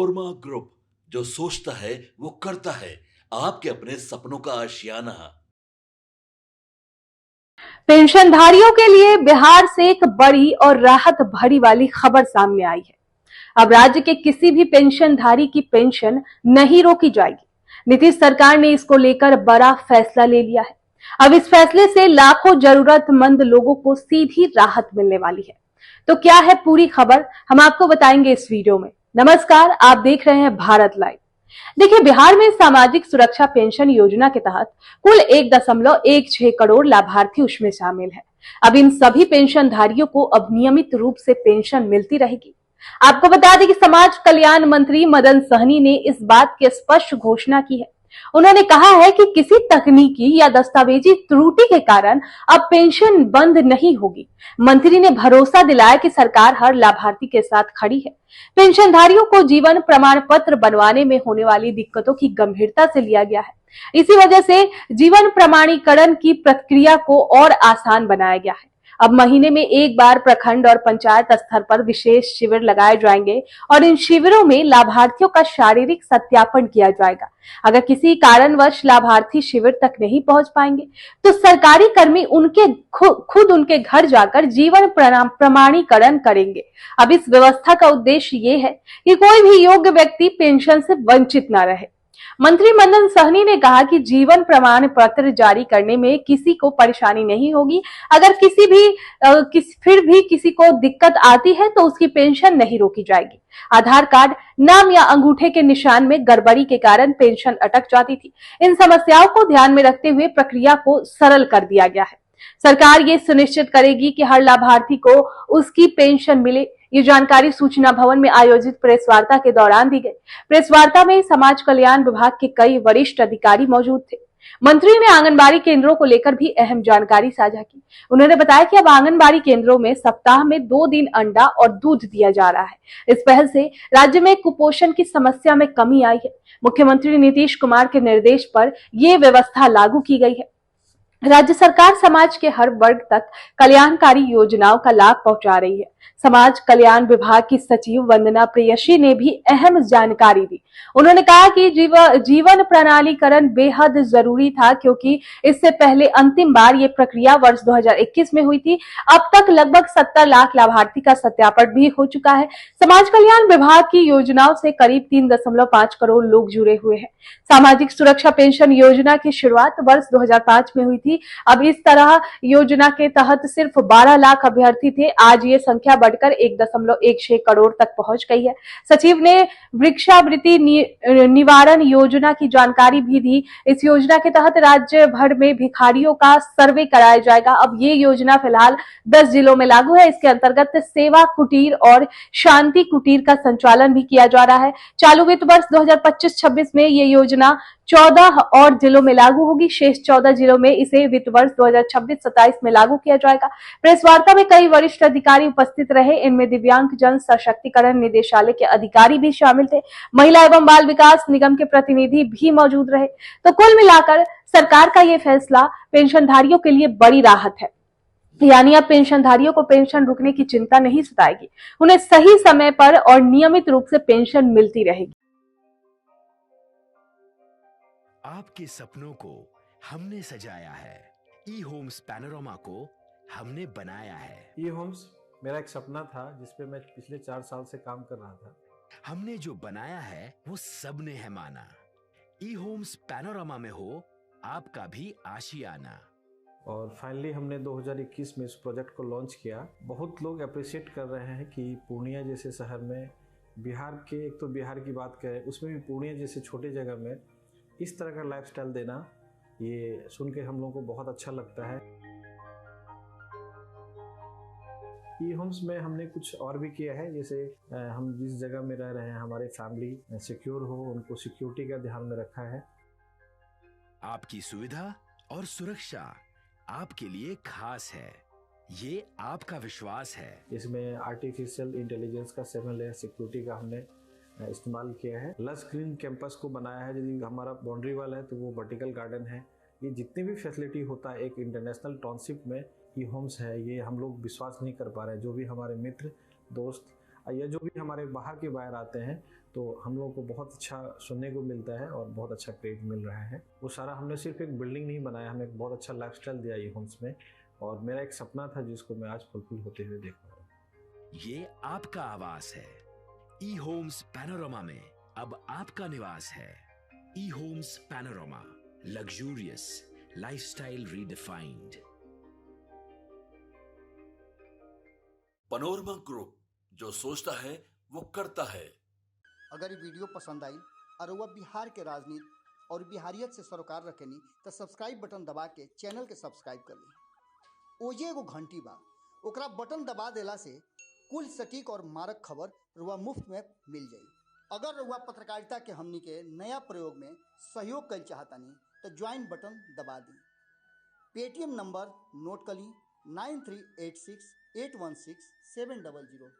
Korma group, जो सोचता है वो करता है। आपके अपने सपनों का आशियाना। पेंशनधारियों के लिए बिहार से एक बड़ी और राहत भरी वाली खबर सामने आई है। अब राज्य के किसी भी पेंशनधारी की पेंशन नहीं रोकी जाएगी। नीतीश सरकार ने इसको लेकर बड़ा फैसला ले लिया है। अब इस फैसले से लाखों जरूरतमंद लोगों को सीधी राहत मिलने वाली है। तो क्या है पूरी खबर, हम आपको बताएंगे इस वीडियो में। नमस्कार, आप देख रहे हैं भारत लाइव। देखिए, बिहार में सामाजिक सुरक्षा पेंशन योजना के तहत कुल 1.16 करोड़ लाभार्थी उसमें शामिल है। अब इन सभी पेंशनधारियों को अब नियमित रूप से पेंशन मिलती रहेगी। आपको बता दें कि समाज कल्याण मंत्री मदन सहनी ने इस बात की स्पष्ट घोषणा की है। उन्होंने कहा है कि किसी तकनीकी या दस्तावेजी त्रुटि के कारण अब पेंशन बंद नहीं होगी। मंत्री ने भरोसा दिलाया कि सरकार हर लाभार्थी के साथ खड़ी है। पेंशनधारियों को जीवन प्रमाण पत्र बनवाने में होने वाली दिक्कतों की गंभीरता से लिया गया है। इसी वजह से जीवन प्रमाणीकरण की प्रक्रिया को और आसान बनाया गया है। अब महीने में एक बार प्रखंड और पंचायत स्तर पर विशेष शिविर लगाए जाएंगे और इन शिविरों में लाभार्थियों का शारीरिक सत्यापन किया जाएगा। अगर किसी कारणवश लाभार्थी शिविर तक नहीं पहुंच पाएंगे तो सरकारी कर्मी उनके खुद उनके घर जाकर जीवन प्रमाणीकरण करेंगे। अब इस व्यवस्था का उद्देश्य ये है कि कोई भी योग्य व्यक्ति पेंशन से वंचित न रहे। मंत्री मदन सहनी ने कहा कि जीवन प्रमाण पत्र जारी करने में किसी को परेशानी नहीं होगी। अगर फिर भी किसी को दिक्कत आती है तो उसकी पेंशन नहीं रोकी जाएगी। आधार कार्ड, नाम या अंगूठे के निशान में गड़बड़ी के कारण पेंशन अटक जाती थी। इन समस्याओं को ध्यान में रखते हुए प्रक्रिया को सरल कर दिया गया है। सरकार ये सुनिश्चित करेगी कि हर लाभार्थी को उसकी पेंशन मिले। ये जानकारी सूचना भवन में आयोजित प्रेस वार्ता के दौरान दी गई। प्रेस वार्ता में समाज कल्याण विभाग के कई वरिष्ठ अधिकारी मौजूद थे। मंत्री ने आंगनबाड़ी केंद्रों को लेकर भी अहम जानकारी साझा की। उन्होंने बताया कि अब आंगनबाड़ी केंद्रों में सप्ताह में 2 दिन अंडा और दूध दिया जा रहा है। इस पहल से राज्य में कुपोषण की समस्या में कमी आई है। मुख्यमंत्री नीतीश कुमार के निर्देश पर यह व्यवस्था लागू की गई है। राज्य सरकार समाज के हर वर्ग तक कल्याणकारी योजनाओं का लाभ पहुंचा रही है। समाज कल्याण विभाग की सचिव वंदना प्रेयसी ने भी अहम जानकारी दी। उन्होंने कहा कि जीवन प्रणालीकरण बेहद जरूरी था, क्योंकि इससे पहले अंतिम बार ये प्रक्रिया वर्ष 2021 में हुई थी। अब तक लगभग 70 लाख लाभार्थी का सत्यापन भी हो चुका है। समाज कल्याण विभाग की योजनाओं से करीब 3.5 करोड़ लोग जुड़े हुए हैं। सामाजिक सुरक्षा पेंशन योजना की शुरुआत वर्ष 2005 में हुई थी। अब इस तरह योजना के तहत सिर्फ 12 लाख अभ्यर्थी थे। आज ये संख्या बढ़कर 1.16 करोड़ तक पहुंच गई है। सचिव ने वृक्षावृत्ति निवारण योजना की जानकारी भी दी। इस योजना के तहत राज्य भर में भिखारियों का सर्वे कराया जाएगा। अब ये योजना फिलहाल 10 जिलों में लागू है। इसके अंतर्गत सेवा कुटीर और शांति कुटीर का संचालन भी किया जा रहा है। चालू वित्त वर्ष 2025-26 में ये योजना 14 और जिलों में लागू होगी। शेष 14 जिलों में इसे वित्त वर्ष 2026-27 में लागू किया जाएगा। प्रेस वार्ता में कई वरिष्ठ अधिकारी उपस्थित रहे। इनमें दिव्यांग जन सशक्तिकरण निदेशालय के अधिकारी भी शामिल थे। महिला एवं बाल विकास निगम के प्रतिनिधि भी मौजूद रहे। तो कुल मिलाकर सरकार का ये फैसला पेंशनधारियों के लिए बड़ी राहत है। यानी अब पेंशनधारियों को पेंशन रुकने की चिंता नहीं सताएगी। उन्हें सही समय पर और नियमित रूप से पेंशन मिलती रहेगी। आपके सपनों को हमने सजाया है। ई होम्स पैनोरमा को हमने बनाया है। ई होम्स मेरा एक सपना था जिसपे मैं पिछले 4 साल से काम कर रहा था। हमने जो बनाया है वो सबने है माना। ई होम्स पैनोरमा में हो आपका भी आशियाना। और फाइनली हमने 2021 में इस प्रोजेक्ट को लॉन्च किया। बहुत लोग अप्रिशिएट कर रहे हैं कि पूर्णिया जैसे शहर में, बिहार के, एक तो बिहार की बात करें उसमें भी पूर्णिया जैसे छोटे जगह में इस तरह का लाइफस्टाइल देना, ये सुन के हम लोगों को बहुत अच्छा लगता है। ई होम्स में हमने कुछ और भी किया है, जैसे हम जिस जगह में रह रहे हैं हमारे फैमिली सिक्योर हो, उनको सिक्योरिटी का ध्यान में रखा है। आपकी सुविधा और सुरक्षा आपके लिए खास है, ये आपका विश्वास है। इसमें आर्टिफिशियल इंटेलिजेंस का 7 लेयर सिक्योरिटी का हमने इस्तेमाल किया है। लस ग्रीन कैंपस को बनाया है। यदि हमारा बाउंड्री वाल है तो वो वर्टिकल गार्डन है। ये जितनी भी फैसिलिटी होता है एक इंटरनेशनल टाउनशिप में ई होम्स है, ये हम लोग विश्वास नहीं कर पा रहे हैं। जो भी हमारे मित्र दोस्त या जो भी हमारे बाहर के बाहर आते हैं तो हम लोगों को बहुत अच्छा सुनने को मिलता है और बहुत अच्छा क्रेडिट मिल रहा है। वो सारा हमने सिर्फ एक बिल्डिंग नहीं बनाया, हमें एक बहुत अच्छा लाइफस्टाइल दिया ये होम्स में, और मेरा एक सपना था जिसको मैं आज फुलफिल होते हुए देख रहा हूँ। ये आपका आवास है। ई होम्स पैनोरामा में अब आपका निवास है। E homes Panorama, luxurious lifestyle redefined. Panorama group, जो सोचता है वो करता है। अगर ये वीडियो पसंद आई और वह बिहार के राजनीति और बिहारियत से सरोकार रखेनी तो सब्सक्राइब बटन दबा के चैनल के सब्सक्राइब कर ली। ओजे एगो घंटी बा, ओकरा बटन दबा देला से कुल सटीक और मारक खबर रुआ मुफ्त में मिल जाई। अगर रुआ पत्रकारिता के हमनी के नया प्रयोग में सहयोग कर चाहतानी तो ज्वाइन बटन दबा दी। पेटीएम नंबर नोट कर ली 9386816700।